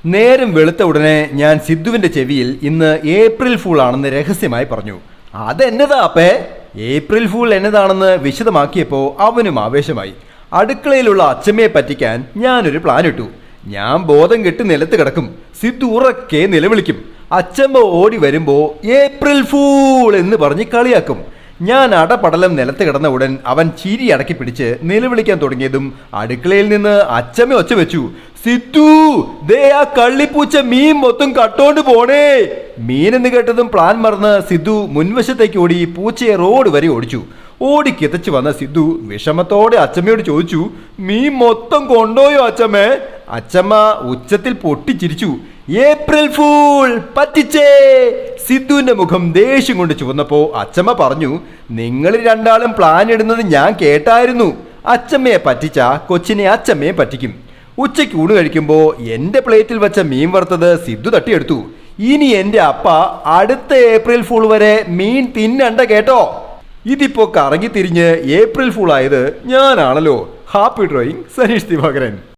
നേരം വെളുത്ത ഉടനെ ഞാൻ സിദ്ധുവിന്റെ ചെവിയിൽ ഇന്ന് ഏപ്രിൽ ഫൂൾ ആണെന്ന് രഹസ്യമായി പറഞ്ഞു. അതെന്നതാ അപ്പേ? ഏപ്രിൽ ഫൂൾ എന്നതാണെന്ന് വിശദമാക്കിയപ്പോൾ അവനും ആവേശമായി. അടുക്കളയിലുള്ള അച്ചമ്മയെ പറ്റിക്കാൻ ഞാനൊരു പ്ലാൻ ഇട്ടു. ഞാൻ ബോധം കെട്ട് നിലത്ത് കിടക്കും. സിദ്ധു ഉറക്കെ നിലവിളിക്കും. അച്ചമ്മ ഓടി വരുമ്പോ ഏപ്രിൽ ഫൂൾ എന്ന് പറഞ്ഞ് കളിയാക്കും. ഞാൻ അടപടലം നിലത്ത് കിടന്ന ഉടൻ അവൻ ചിരി അടക്കി പിടിച്ച് നിലവിളിക്കാൻ തുടങ്ങിയതും അടുക്കളയിൽ നിന്ന് അച്ചമ്മ ഒച്ച വെച്ചു, സിദ്ധു ദേ ആ കള്ളിപ്പൂച്ച മീൻ മൊത്തം കട്ടോണ്ട് പോണേ. മീനെന്ന് കേട്ടതും പ്ലാൻ മറന്ന് സിദ്ധു മുൻവശത്തേക്ക് ഓടി പൂച്ചയെ റോഡ് വരെ ഓടിച്ചു. ഓടിക്കിതച്ചു വന്ന സിദ്ധു വിഷമത്തോടെ അച്ചമ്മയോട് ചോദിച്ചു, മീൻ മൊത്തം കൊണ്ടോയോ അച്ചമ്മേ? അച്ചമ്മ ഉച്ചത്തിൽ പൊട്ടിച്ചിരിച്ചു. April fool പറ്റിച്ചേ. സിദ്ധുവിന്റെ മുഖം ദേഷ്യം കൊണ്ട് ചുവന്നപ്പോ അച്ചമ്മ പറഞ്ഞു, നിങ്ങൾ രണ്ടാളും പ്ലാൻ ഇടുന്നത് ഞാൻ കേട്ടായിരുന്നു. അച്ചമ്മയെ പറ്റിച്ച കൊച്ചിനെ അച്ചമ്മയെ പറ്റിക്കും. ഉച്ചയ്ക്ക് ഊണ് കഴിക്കുമ്പോ എന്റെ പ്ലേറ്റിൽ വെച്ച മീൻ വറുത്തത് സിദ്ധു തട്ടിയെടുത്തു. ഇനി എന്റെ അപ്പ അടുത്ത ഏപ്രിൽ ഫൂൾ വരെ മീൻ തിന്നണ്ട കേട്ടോ. ഇതിപ്പോ കറങ്ങി തിരിഞ്ഞ് ഏപ്രിൽ ഫൂൾ ആയത് ഞാനാണല്ലോ. Happy drawing, Saneesh Divakaran.